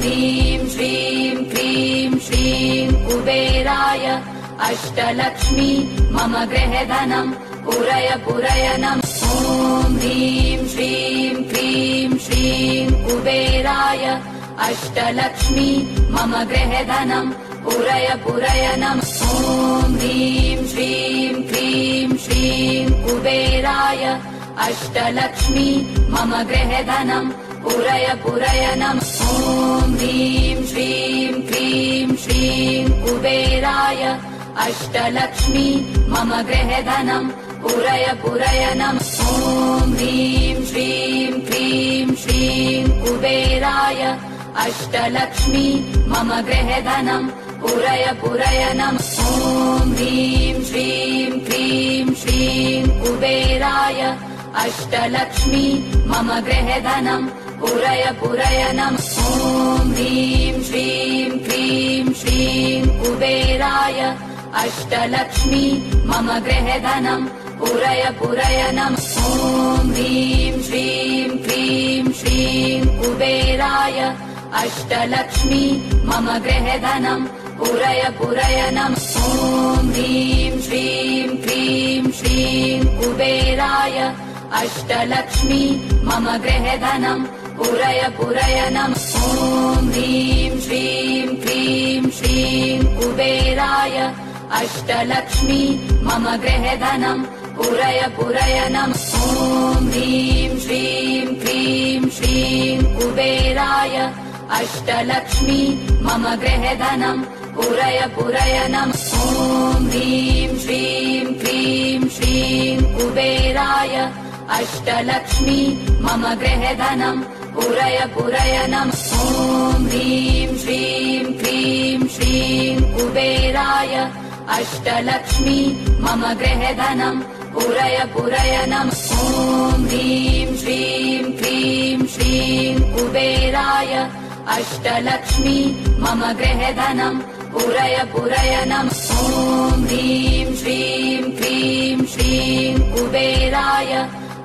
ह्रीं श्रीं क्रीं श्रीं कुबेराय अष्टलक्ष्मी मम गृहधनं पुरय पुरय नमः। ॐ ह्रीं श्रीं क्रीं श्रीं कुबेराय अष्टलक्ष्मी मम गृहधनं पुरय पुरय नमः। ॐ ह्रीं श्रीं क्रीं श्रीं कुबेराय अष्टलक्ष्मी मम गृहधनं पुरय पुरय नमः। ॐ ह्रीं श्रीं क्रीं श्रीं कुबेराय अष्टलक्ष्मी मम गृहधनं पुरय पुरय नमः। ॐ ह्रीं श्रीं क्रीं श्रीं कुबेराय अष्टलक्ष्मी मम गृहधनं पुरय पुरय नमः। ॐ ह्रीं श्रीं क्रीं श्रीं कुबेराय अष्टलक्ष्मी मम गृहधनं पुरय पुरय नमः। ॐ ह्रीं श्रीं क्रीं श्रीं कुबेराय अष्टलक्ष्मी मम गृहधनं पुरय पुरय नमः। ॐ ह्रीं श्रीं क्रीं श्रीं कुबेराय अष्टलक्ष्मी मम गृहधनं पुरय पुरय नमः। ॐ ह्रीं श्रीं क्रीं श्रीं कुबेराय अष्टलक्ष्मी मम गृहधनं पुरय पुरय नमः। ॐ ह्रीं श्रीं क्रीं श्रीं कुबेराय अष्टलक्ष्मी मम गृहधनं पुरय पुरय नमः। ॐ ह्रीं श्रीं क्रीं श्रीं कुबेराय अष्टलक्ष्मी मम गृहधनं पुरय पुरय नमः। ॐ ह्रीं श्रीं क्रीं श्रीं कुबेराय अष्टलक्ष्मी मम गृहधनं पुरय पुरय नमः। ॐ ह्रीं श्रीं क्रीं श्रीं कुबेराय अष्टलक्ष्मी मम गृहधनं पुरय पुरय नमः। ॐ ह्रीं श्रीं क्रीं श्रीं कुबेराय अष्टलक्ष्मी मम गृहधनं पुरय पुरय नमः। ॐ ह्रीं श्रीं क्रीं श्रीं कुबेराय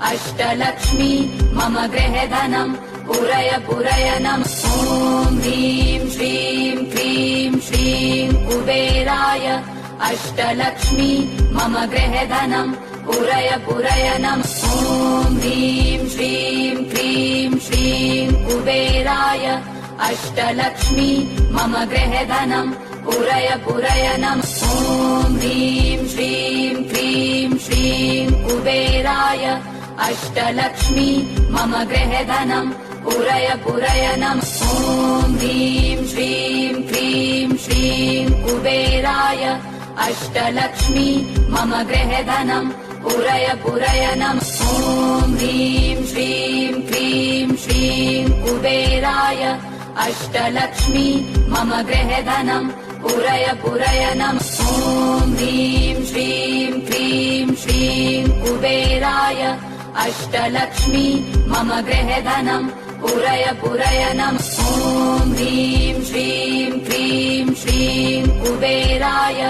अष्टलक्ष्मी मम गृहधनं पुरय पुरय नमः। ॐ ह्रीं श्रीं क्रीं श्रीं कुबेराय अष्टलक्ष्मी मम गृहधनं पुरय पुरय नमः। ॐ ह्रीं श्रीं क्रीं श्रीं कुबेराय अष्टलक्ष्मी मम गृहधनं पुरय पुरय नमः। ॐ ह्रीं श्रीं क्रीं श्रीं कुबेराय अष्टलक्ष्मी मम गृहधनं पुरय पुरय नमः। ॐ ह्रीं श्रीं क्रीं श्रीं कुबेराय अष्टलक्ष्मी मम गृहधनं पुरय पुरय नमः। ॐ ह्रीं श्रीं क्रीं श्रीं कुबेराय अष्टलक्ष्मी मम गृहधनं पुरय पुरय नमः। ॐ ह्रीं श्रीं क्रीं श्रीं कुबेराय अष्टलक्ष्मी मम गृहधनं पुरय पुरय नमः। ॐ ह्रीं श्रीं क्रीं श्रीं कुबेराय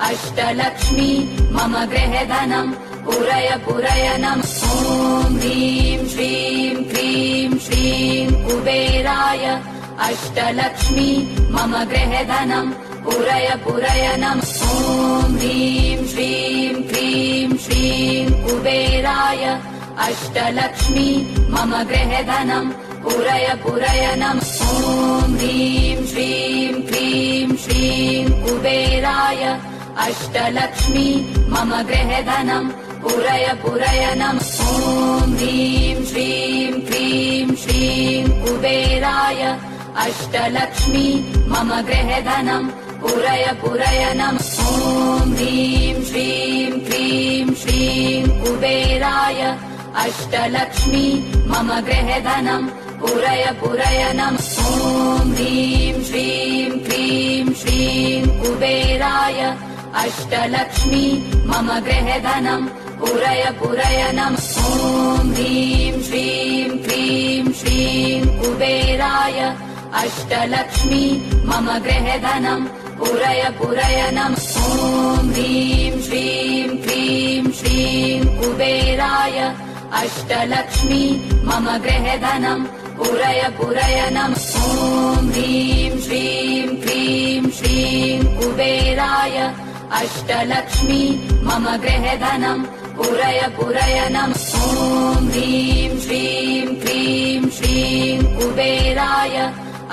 अष्टलक्ष्मी मम गृहधनं पुरय पुरय नमः। ॐ ह्रीं श्रीं क्रीं श्रीं कुबेराय अष्टलक्ष्मी मम गृहधनं पुरय पुरय नमः। ॐ ह्रीं श्रीं क्रीं श्रीं कुबेराय अष्टलक्ष्मी मम गृहधनं पुरय पुरय नमः। ॐ ह्रीं श्रीं क्रीं श्रीं कुबेराय अष्टलक्ष्मी मम गृहधनं पुरय पुरय नमः। ॐ ह्रीं श्रीं क्रीं श्रीं कुबेराय अष्टलक्ष्मी मम गृहधनं पुरय पुरय नमः। ॐ ह्रीं श्रीं क्रीं श्रीं कुबेराय अष्टलक्ष्मी मम गृहधनं पुरय पुरय नमः। ॐ ह्रीं श्रीं क्रीं श्रीं कुबेराय अष्टलक्ष्मी मम गृहधनं पुरय पुरय नमः। ॐ ह्रीं श्रीं क्रीं श्रीं कुबेराय अष्टलक्ष्मी मम गृहधनं पुरय पुरय नमः। ॐ ह्रीं श्रीं क्रीं श्रीं कुबेराय अष्टलक्ष्मी मम गृहधनं पुरय पुरय नमः। ॐ ह्रीं कुबेराय अष्टलक्ष्मी मम गृहधनम् पुरय पुरयनम् ॐ ह्रीं श्रीं क्रीं श्रीं कुबेराय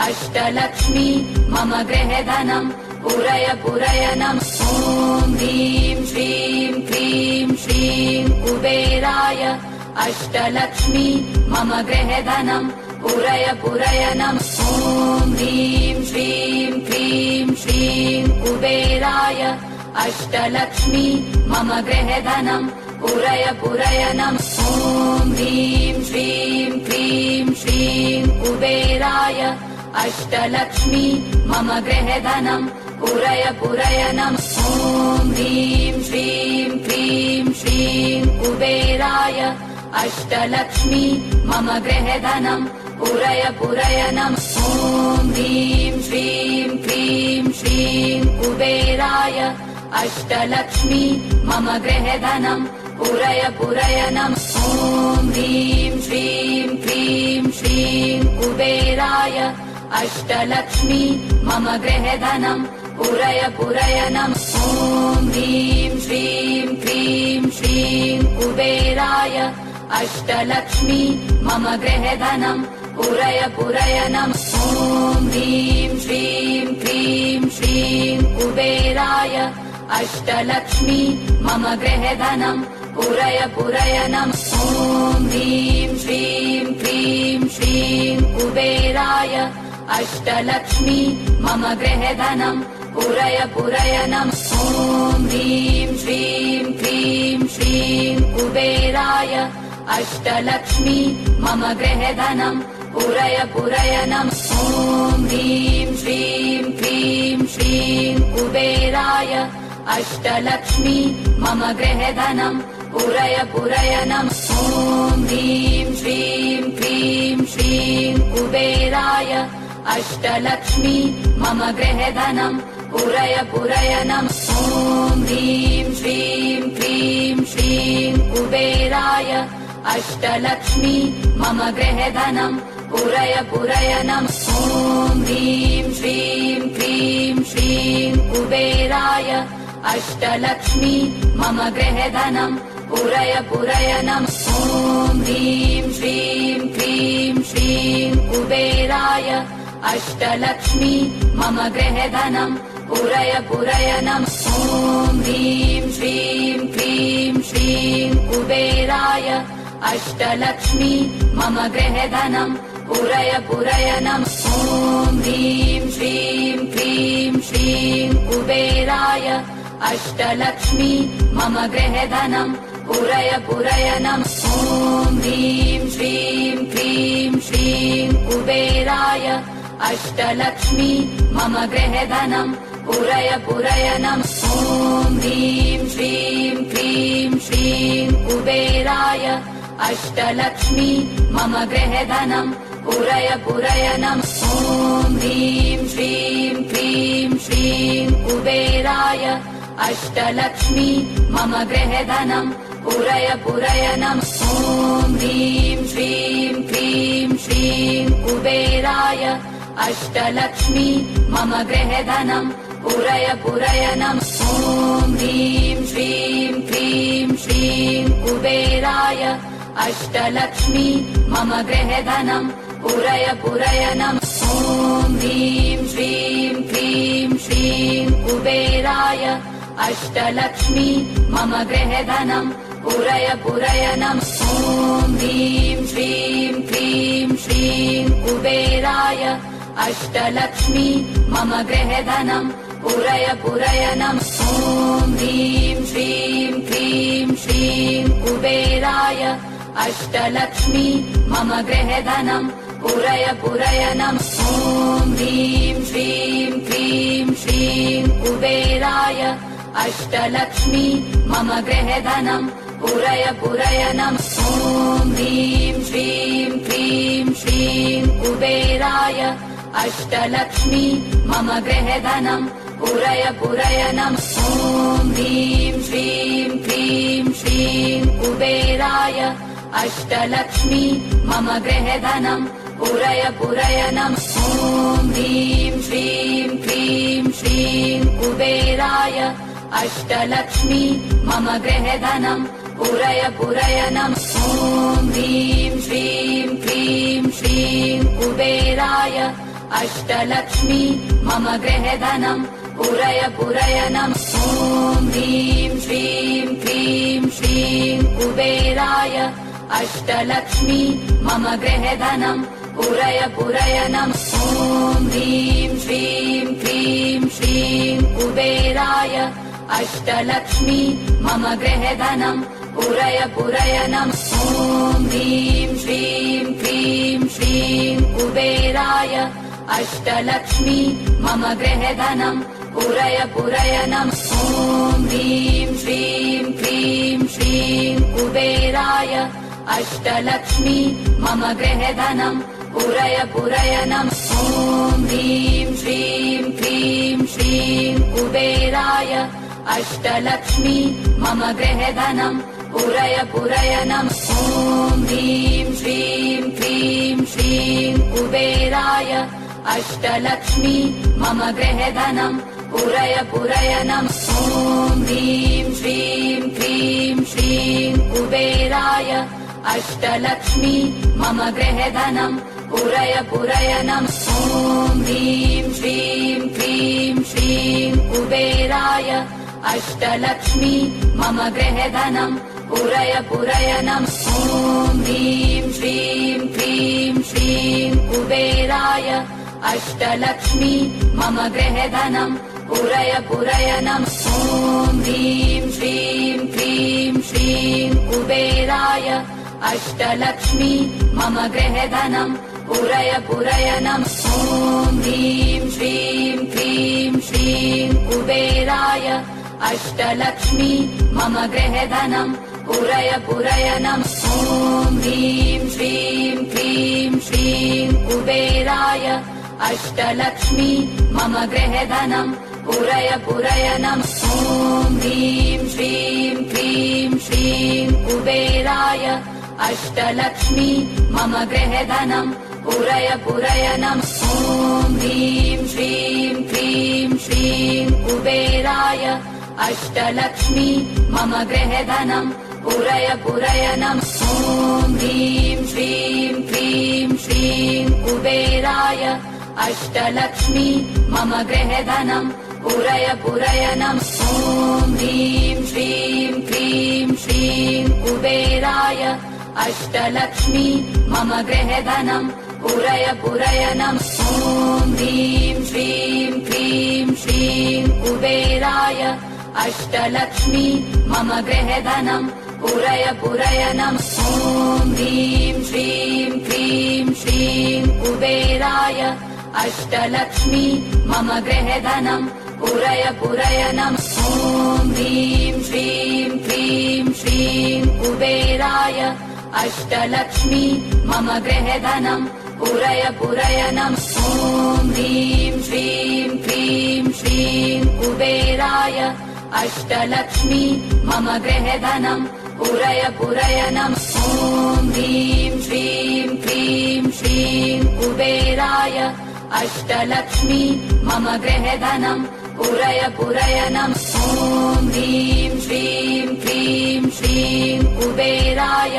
अष्टलक्ष्मी मम गृहधनम् पुरय पुरयनम् ॐ ह्रीं श्रीं क्रीं श्रीं कुबेराय अष्टलक्ष्मी मम गृहधनम् पुरय पुरयनम् ॐ ह्रीं श्रीं क्रीं श्रीं कुबेराय अष्टलक्ष्मी मम गृहधनम् पुरय पुरयनम् ॐ ह्रीं श्रीं क्रीं श्रीं कुबेराय अष्टलक्ष्मी मम गृहधनम् पुरय पुरयनम् ॐ ह्रीं श्रीं क्रीं श्रीं कुबेराय अष्टलक्ष्मी मम गृहधनम् पुरय पुरयनम् ॐ ह्रीं श्रीं क्रीं श्रीं कुबेराय अष्टलक्ष्मी मम गृहधनम् पुरय पुरयनम् ॐ ह्रीं श्रीं क्रीं श्रीं कुबेराय अष्टलक्ष्मी मम गृहधनम् पुरय पुरयनम् ॐ ह्रीं श्रीं क्रीं श्रीं कुबेराय अष्टलक्ष्मी मम गृहधनम् पुरय पुरयनम् ॐ ह्रीं श्रीं क्रीं श्रीं कुबेराय अष्टलक्ष्मी मम गृहधनम् पुरय पुरयनम् ॐ ह्रीं श्रीं क्रीं श्रीं कुबेराय अष्टलक्ष्मी मम गृहधनम् पुरय पुरयनम् ॐ ह्रीं श्रीं क्रीं श्रीं कुबेराय अष्टलक्ष्मी मम गृहधनम् पुरय पुरयनम् ॐ ह्रीं श्रीं क्रीं श्रीं कुबेराय अष्टलक्ष्मी मम गृहधनम् पुरय पुरयनम् ॐ ह्रीं श्रीं क्रीं श्रीं कुबेराय अष्टलक्ष्मी मम गृहधनम् पुरय पुरयनम् ॐ ह्रीं श्रीं क्रीं श्रीं कुबेराय अष्टलक्ष्मी मम गृहधनम् पुरय पुरयनम् ॐ ह्रीं श्रीं क्रीं श्रीं कुबेराय अष्टलक्ष्मी मम गृहधनम् पुरय पुरयनम् ॐ ह्रीं श्रीं क्रीं श्रीं कुबेराय अष्टलक्ष्मी मम गृहधनम् पुरय पुरयनम् ॐ ह्रीं श्रीं क्रीं श्रीं कुबेराय अष्टलक्ष्मी मम गृहधनम् पुरय पुरयनम् ॐ ह्रीं श्रीं क्रीं श्रीं कुबेराय अष्टलक्ष्मी मम गृहधनम् पुरय पुरयनम् ॐ ह्रीं श्रीं क्रीं श्रीं कुबेराय अष्टलक्ष्मी मम गृहधनम् पुरय पुरयनम् ॐ ह्रीं श्रीं क्रीं श्रीं कुबेराय अष्टलक्ष्मी मम गृहधनम् पुरय पुरयनम् ॐ ह्रीं श्रीं क्रीं श्रीं कुबेराय अष्टलक्ष्मी मम गृहधनम् पुरय पुरयनम् ॐ ह्रीं श्रीं क्रीं श्रीं कुबेराय अष्टलक्ष्मी मम गृहधनम् पुरय पुरयनम् ॐ ह्रीं श्रीं क्रीं श्रीं कुबेराय अष्टलक्ष्मी मम गृहधनम् पुरय पुरयनम् ॐ ह्रीं श्रीं क्रीं श्रीं कुबेराय अष्टलक्ष्मी मम गृहधनम् पुरय पुरयनम् ॐ ह्रीं श्रीं क्रीं श्रीं कुबेराय अष्टलक्ष्मी मम गृहधनम् पुरय पुरयनम् ॐ ह्रीं श्रीं क्रीं श्रीं कुबेराय अष्टलक्ष्मी मम गृहधनम् पुरय पुरयनम् ॐ ह्रीं श्रीं क्रीं श्रीं कुबेराय अष्टलक्ष्मी मम गृहधनम् पुरय पुरयनम् ॐ ह्रीं श्रीं क्रीं श्रीं कुबेराय अष्टलक्ष्मी मम गृहधनम् पुरय पुरयनम् ॐ ह्रीं श्रीं क्रीं श्रीं कुबेराय अष्टलक्ष्मी मम गृहधनम् पुरय पुरयनम् ॐ ह्रीं श्रीं क्रीं श्रीं कुबेराय अष्टलक्ष्मी मम गृहधनम् पुरय पुरय नम ॐ ह्रीं श्रीं क्रीं श्रीं कुबेराय अष्टलक्ष्मी मम गृहधनम् पुरय पुरय नम ॐ ह्रीं श्रीं क्रीं श्रीं कुबेराय अष्टलक्ष्मी मम गृहधनम् पुरय पुरय नम ॐ ह्रीं श्रीं क्रीं श्रीं कुबेराय अष्टलक्ष्मी मम गृहधनम् पुरय पुरय नम ॐ ह्रीं श्रीं क्रीं श्रीं कुबेराय अष्टलक्ष्मी मम गृहधनम् पुरय पुरय नम ॐ ह्रीं श्रीं क्रीं श्रीं कुबेराय अष्टलक्ष्मी मम गृहधनम् पुरय पुरय नम ॐ ह्रीं श्रीं क्रीं श्रीं कुबेराय अष्टलक्ष्मी मम गृहधनम् पुरय पुरय नम ॐ ह्रीं श्रीं क्रीं श्रीं कुबेराय अष्टलक्ष्मी मम गृहधनम् पुरय पुरय नम ॐ ह्रीं श्रीं क्रीं श्रीं कुबेराय अष्टलक्ष्मी मम गृहधनम् पुरय पुरय नम ॐ ह्रीं श्रीं क्रीं श्रीं कुबेराय अष्टलक्ष्मी मम गृहधनम् पुरय पुरय नम ॐ ह्रीं श्रीं क्रीं श्रीं कुबेराय अष्टलक्ष्मी मम गृहधनम् पुरय पुरय नम ॐ ह्रीं श्रीं क्रीं श्रीं कुबेराय अष्टलक्ष्मी मम गृहधनम् पुरय पुरय नम ॐ ह्रीं श्रीं क्रीं श्रीं कुबेराय अष्टलक्ष्मी मम गृहधनम् पुरय पुरय नम ॐ ह्रीं श्रीं क्रीं श्रीं कुबेराय अष्टलक्ष्मी मम गृहधनम् पुरय पुरय नम ॐ ह्रीं श्रीं क्रीं श्रीं कुबेराय अष्टलक्ष्मी मम गृहधनम् पुरय पुरय नम ॐ ह्रीं श्रीं क्रीं श्रीं कुबेराय अष्टलक्ष्मी मम गृहधनम् पुरय पुरय नम ॐ ह्रीं श्रीं क्रीं श्रीं कुबेराय अष्टलक्ष्मी मम गृहधनम् पुरय पुरय नम ॐ ह्रीं श्रीं क्रीं श्रीं कुबेराय अष्टलक्ष्मी मम गृहधनम् पुरय पुरय नम ॐ ह्रीं श्रीं क्रीं श्रीं कुबेराय अष्टलक्ष्मी मम गृहधनम् पुरय पुरय नम ॐ ह्रीं श्रीं क्रीं श्रीं कुबेराय अष्टलक्ष्मी मम गृहधनम् पुरय पुरय नम ॐ ह्रीं श्रीं क्रीं श्रीं कुबेराय अष्टलक्ष्मी मम गृहधनम् पुरय पुरय नम ॐ ह्रीं श्रीं क्रीं श्रीं कुबेराय अष्टलक्ष्मी मम गृहधनम् पुरय पुरय नम ॐ ह्रीं श्रीं क्रीं श्रीं कुबेराय अष्टलक्ष्मी मम गृहधनम् पुरय पुरय नम ॐ ह्रीं श्रीं क्रीं श्रीं कुबेराय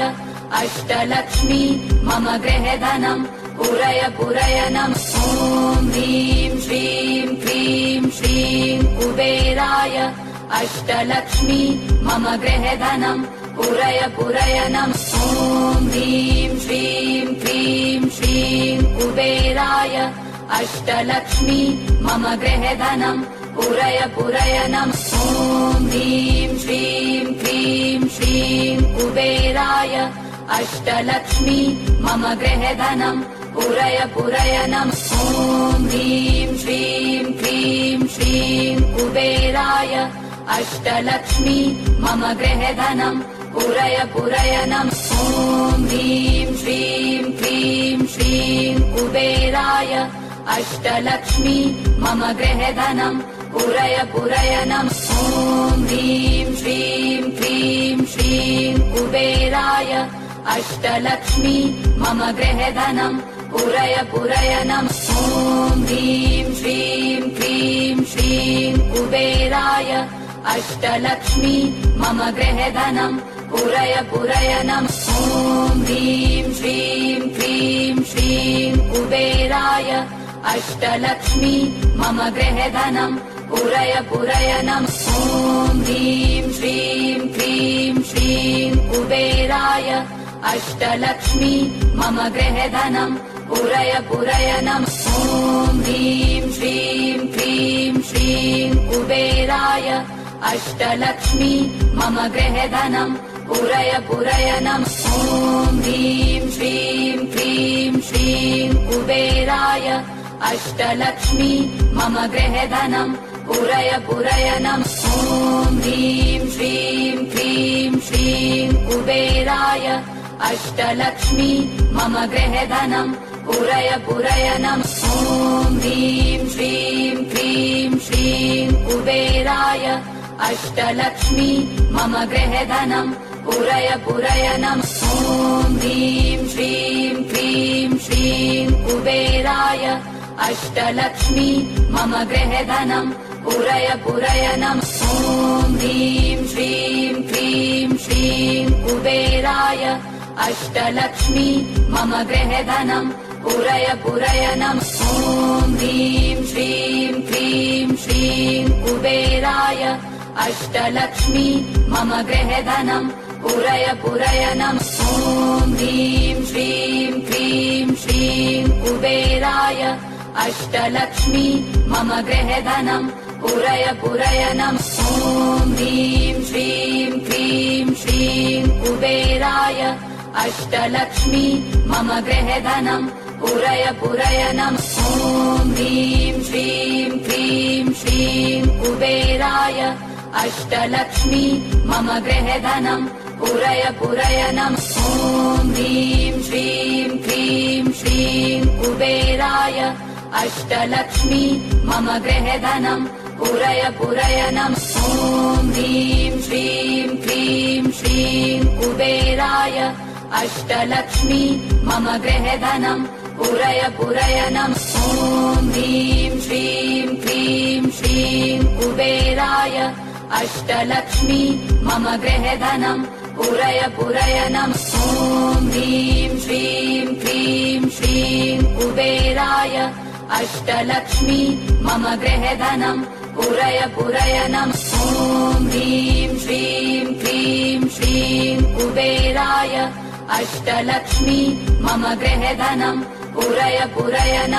अष्टलक्ष्मी मम गृहधनम् पुरय पुरय नम ॐ ह्रीं श्रीं क्रीं श्रीं कुबेराय अष्टलक्ष्मी मम गृहधनम् पुरय पुरय नम ॐ ह्रीं श्रीं क्रीं श्रीं कुबेराय अष्टलक्ष्मी मम गृहधनम् पुरय पुरय नम ॐ ह्रीं श्रीं क्रीं श्रीं कुबेराय अष्टलक्ष्मी मम गृहधनम् पुरय पुरय नम ॐ ह्रीं श्रीं क्रीं श्रीं कुबेराय अष्टलक्ष्मी मम गृहधनम् पुरय पुरय नम ॐ ह्रीं श्रीं क्रीं श्रीं कुबेराय अष्टलक्ष्मी मम गृहधनम् पुरय पुरय नम ॐ ह्रीं श्रीं क्रीं श्रीं कुबेराय अष्टलक्ष्मी मम गृहधनम् पुरय पुरय नम ॐ ह्रीं श्रीं क्रीं श्रीं कुबेराय अष्टलक्ष्मी मम गृहधनम् पुरय पुरय नमः ॐ ह्रीं श्रीं क्रीं श्रीं कुबेराय अष्टलक्ष्मी मम गृहधनम् पुरय पुरय नमः ॐ ह्रीं श्रीं क्रीं श्रीं कुबेराय अष्टलक्ष्मी मम गृहधनम् पुरय पुरय नमः ॐ ह्रीं श्रीं क्रीं श्रीं कुबेराय अष्टलक्ष्मी मम गृहधनम् पुरय पुरय नमः ॐ ह्रीं श्रीं क्रीं श्रीं कुबेराय अष्टलक्ष्मी मम गृहधनम् पुरय पुरय नमः ॐ ह्रीं श्रीं क्रीं श्रीं कुबेराय अष्टलक्ष्मी मम गृहधनम् पुरय पुरय नमः ॐ ह्रीं श्रीं क्रीं श्रीं कुबेराय अष्टलक्ष्मी मम गृहधनम् पुरय पुरय नमः ॐ ह्रीं श्रीं क्रीं श्रीं कुबेराय अष्टलक्ष्मी मम गृहधनम् पुरय पुरय नमः ॐ ह्रीं श्रीं क्रीं श्रीं कुबेराय अष्टलक्ष्मी मम गृहधनम् पुरय पुरय नमः ॐ ह्रीं श्रीं क्रीं श्रीं कुबेराय अष्टलक्ष्मी मम गृहधनम् पुरय पुरय नमः ॐ ह्रीं श्रीं क्रीं श्रीं कुबेराय अष्टलक्ष्मी मम गृहधनम् पुरय पुरय नमः ॐ ह्रीं श्रीं क्रीं श्रीं कुबेराय अष्टलक्ष्मी मम गृहधनम् पुरय पुरय नमः ॐ ह्रीं श्रीं क्रीं श्रीं कुबेराय अष्टलक्ष्मी मम गृहधनम् पुरय पुरय नमः ॐ ह्रीं श्रीं क्रीं श्रीं कुबेराय अष्टलक्ष्मी मम गृहधनम् पुरय पुरय नमः ॐ ह्रीं श्रीं क्रीं श्रीं कुबेराय अष्टलक्ष्मी मम गृहधनम् पुरय पुरय नमः ॐ ह्रीं श्रीं क्रीं श्रीं कुबेराय अष्टलक्ष्मी मम गृहधनम् पुरय पुरय नमः ॐ ह्रीं श्रीं क्रीं श्रीं कुबेराय अष्टलक्ष्मी मम गृहधनम् पुरय पुरय नमः ॐ ह्रीं श्रीं क्रीं श्रीं कुबेराय अष्टलक्ष्मी मम गृहधनम् पुरय पुरय नमः